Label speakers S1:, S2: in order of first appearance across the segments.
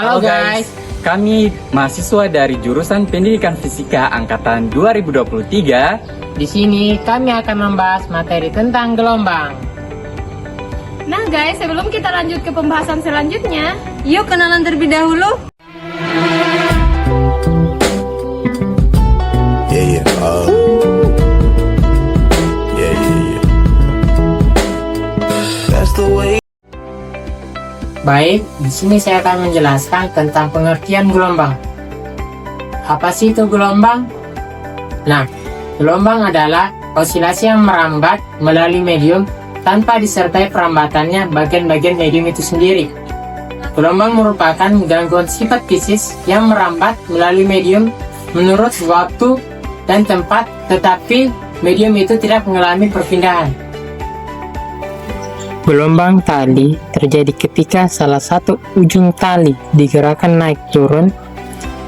S1: Halo guys,
S2: kami mahasiswa dari jurusan Pendidikan Fisika angkatan 2023.
S1: di sini kami akan membahas materi tentang gelombang.
S3: Nah guys, sebelum kita lanjut ke pembahasan selanjutnya, yuk kenalan terlebih dahulu.
S4: Yeah, yeah. Yeah, yeah, yeah. That's the way.
S1: Baik, di sini saya akan menjelaskan tentang pengertian gelombang. Apa sih itu gelombang? Nah, gelombang adalah osilasi yang merambat melalui medium tanpa disertai perambatannya bagian-bagian medium itu sendiri. Gelombang merupakan gangguan sifat fisik yang merambat melalui medium menurut waktu dan tempat, tetapi medium itu tidak mengalami perpindahan. Gelombang tali terjadi ketika salah satu ujung tali digerakkan naik turun.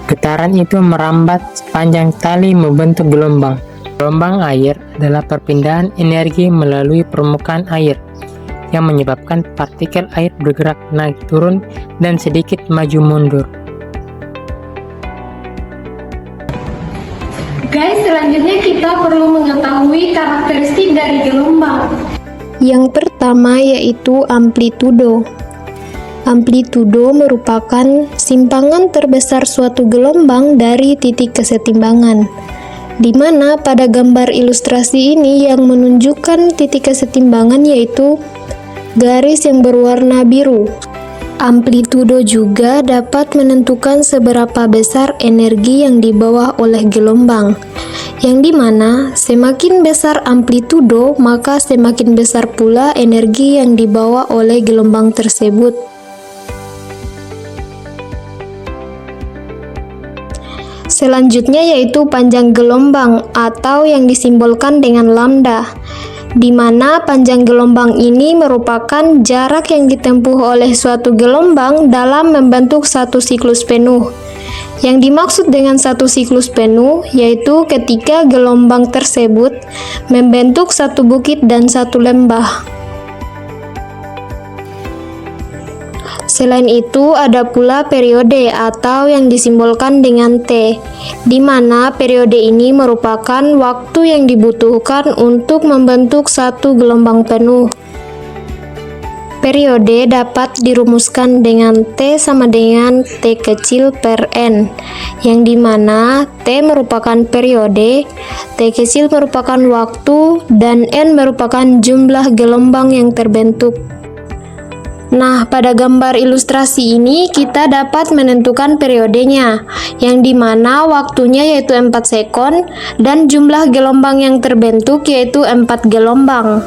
S1: Getaran itu merambat sepanjang tali membentuk gelombang. Gelombang air adalah perpindahan energi melalui permukaan air yang menyebabkan partikel air bergerak naik turun dan sedikit maju mundur.
S3: Guys, selanjutnya kita perlu mengetahui karakteristik dari gelombang.
S5: Yang pertama yaitu amplitudo. Amplitudo merupakan simpangan terbesar suatu gelombang dari titik kesetimbangan, di mana pada gambar ilustrasi ini yang menunjukkan titik kesetimbangan yaitu garis yang berwarna biru. Amplitudo juga dapat menentukan seberapa besar energi yang dibawa oleh gelombang, yang dimana semakin besar amplitudo maka semakin besar pula energi yang dibawa oleh gelombang tersebut. Selanjutnya yaitu panjang gelombang atau yang disimbolkan dengan lambda, di mana panjang gelombang ini merupakan jarak yang ditempuh oleh suatu gelombang dalam membentuk satu siklus penuh. Yang dimaksud dengan satu siklus penuh yaitu ketika gelombang tersebut membentuk satu bukit dan satu lembah. Selain itu, ada pula periode atau yang disimbolkan dengan T, di mana periode ini merupakan waktu yang dibutuhkan untuk membentuk satu gelombang penuh. Periode dapat dirumuskan dengan T sama dengan T kecil per N, yang dimana T merupakan periode, T kecil merupakan waktu, dan N merupakan jumlah gelombang yang terbentuk. Nah, pada gambar ilustrasi ini kita dapat menentukan periodenya, yang dimana waktunya yaitu 4 sekon dan jumlah gelombang yang terbentuk yaitu 4 gelombang.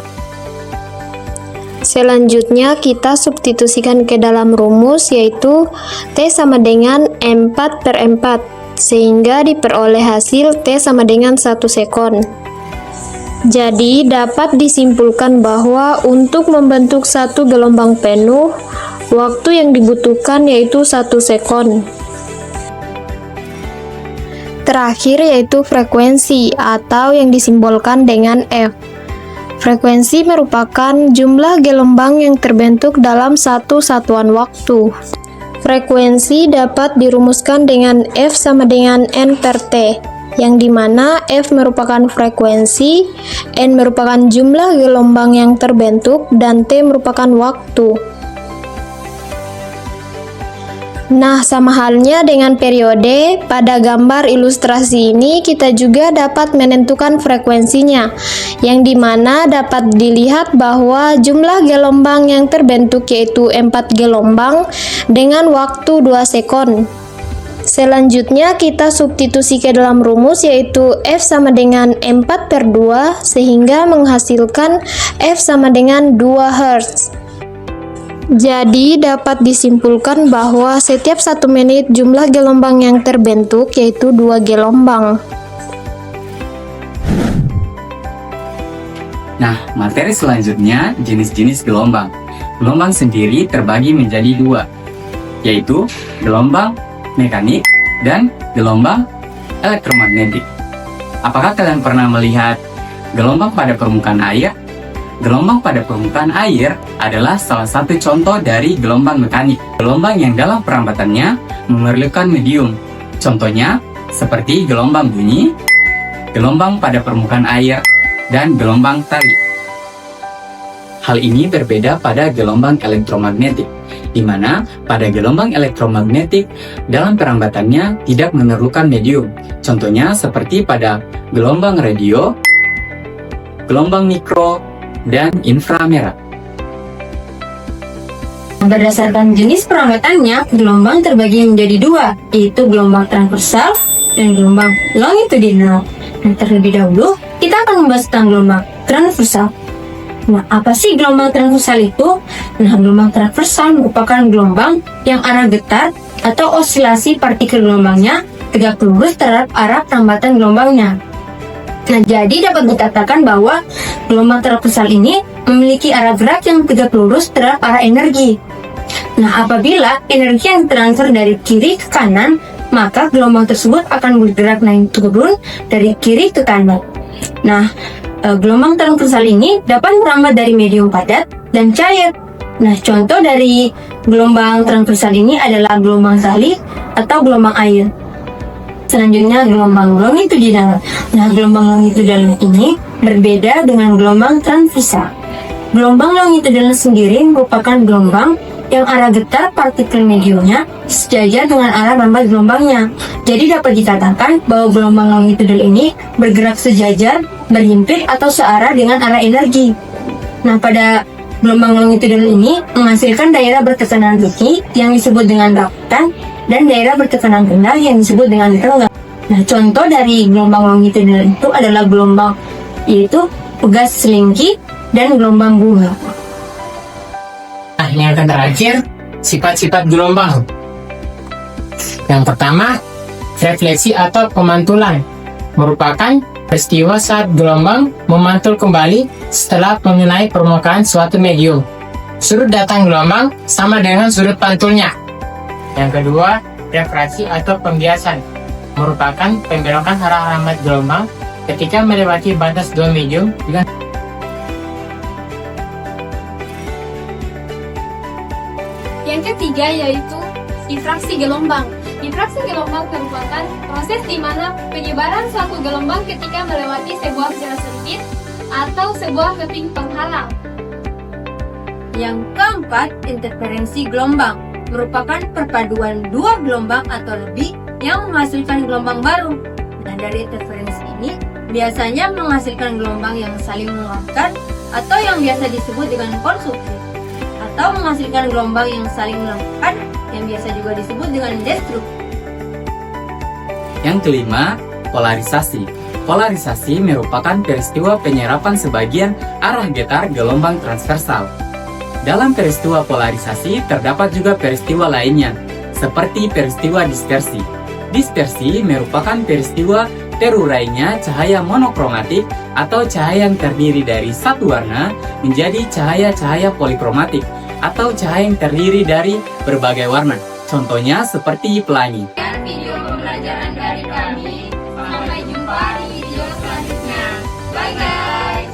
S5: Selanjutnya kita substitusikan ke dalam rumus yaitu T sama dengan 4 per 4, sehingga diperoleh hasil T sama dengan 1 sekon. Jadi dapat disimpulkan bahwa untuk membentuk satu gelombang penuh, waktu yang dibutuhkan yaitu 1 sekon. Terakhir yaitu frekuensi atau yang disimbolkan dengan F. Frekuensi merupakan jumlah gelombang yang terbentuk dalam satu satuan waktu. Frekuensi dapat dirumuskan dengan F sama dengan N per T, yang dimana F merupakan frekuensi, N merupakan jumlah gelombang yang terbentuk, dan T merupakan waktu. Nah, sama halnya dengan periode, pada gambar ilustrasi ini kita juga dapat menentukan frekuensinya, yang dimana dapat dilihat bahwa jumlah gelombang yang terbentuk yaitu 4 gelombang dengan waktu 2 sekon. Selanjutnya kita substitusi ke dalam rumus yaitu F sama dengan 4 per 2 sehingga menghasilkan F sama dengan 2 Hz. Jadi dapat disimpulkan bahwa setiap 1 menit jumlah gelombang yang terbentuk yaitu 2 gelombang.
S2: Nah, materi selanjutnya jenis-jenis gelombang. Gelombang sendiri terbagi menjadi 2, yaitu gelombang mekanik dan gelombang elektromagnetik. Apakah kalian pernah melihat gelombang pada permukaan air? Gelombang pada permukaan air adalah salah satu contoh dari gelombang mekanik. Gelombang yang dalam perambatannya memerlukan medium. Contohnya seperti gelombang bunyi, gelombang pada permukaan air, dan gelombang tali. Hal ini berbeda pada gelombang elektromagnetik, di mana pada gelombang elektromagnetik dalam perambatannya tidak memerlukan medium. Contohnya seperti pada gelombang radio, gelombang mikro, dan inframerah.
S6: Berdasarkan jenis perambatannya, gelombang terbagi menjadi dua, yaitu gelombang transversal dan gelombang longitudinal. Nah, terlebih dahulu, kita akan membahas tentang gelombang transversal. Nah, apa sih gelombang transversal itu? Nah, gelombang transversal merupakan gelombang yang arah getar atau osilasi partikel gelombangnya tegak lurus terhadap arah perambatan gelombangnya. Nah, jadi dapat dikatakan bahwa gelombang transversal ini memiliki arah gerak yang tegak lurus terhadap arah energi. Nah, apabila energi yang transfer dari kiri ke kanan, maka gelombang tersebut akan bergerak naik turun dari kiri ke kanan. Nah, gelombang transversal ini dapat merambat dari medium padat dan cair. Nah, contoh dari gelombang transversal ini adalah gelombang tali atau gelombang air. Selanjutnya gelombang longitudinal. Nah, gelombang longitudinal ini berbeda dengan gelombang transversal. Gelombang longitudinal sendiri merupakan gelombang yang arah getar partikel mediumnya sejajar dengan arah rambat gelombangnya. Jadi dapat dikatakan bahwa gelombang longitudinal ini bergerak sejajar, berhimpit atau searah dengan arah energi. Nah, pada gelombang longitudinal ini menghasilkan daerah bertekanan tinggi yang disebut dengan rakutan dan daerah bertekanan rendah yang disebut dengan renggang. Nah, contoh dari gelombang longitudinal itu adalah gelombang yaitu pegas selingki dan gelombang bunga.
S1: Nah, yang terakhir, sifat-sifat gelombang. Yang pertama, refleksi atau pemantulan merupakan peristiwa saat gelombang memantul kembali setelah mengenai permukaan suatu medium. Sudut datang gelombang sama dengan sudut pantulnya. Yang kedua, refraksi atau pembiasan merupakan pembelokan arah rambat gelombang ketika melewati batas dua medium dengan
S3: Yang ketiga yaitu difraksi gelombang. Difraksi gelombang merupakan proses di mana penyebaran suatu gelombang ketika melewati sebuah jarak sempit atau sebuah keping penghalang.
S6: Yang keempat, interferensi gelombang merupakan perpaduan dua gelombang atau lebih yang menghasilkan gelombang baru. Nah, dari interferensi ini biasanya menghasilkan gelombang yang saling menguatkan atau yang biasa disebut dengan konstruktif, atau menghasilkan gelombang yang saling melemahkan yang biasa juga disebut dengan destruktif.
S2: Yang kelima, polarisasi. Polarisasi merupakan peristiwa penyerapan sebagian arah getar gelombang transversal. Dalam peristiwa polarisasi terdapat juga peristiwa lainnya, seperti peristiwa dispersi. Dispersi merupakan peristiwa terurainya cahaya monokromatik atau cahaya yang terdiri dari satu warna menjadi cahaya-cahaya polikromatik atau cahaya yang terdiri dari berbagai warna. Contohnya seperti pelangi.
S3: Video pembelajaran dari kami. Sampai jumpa di video selanjutnya. Bye guys.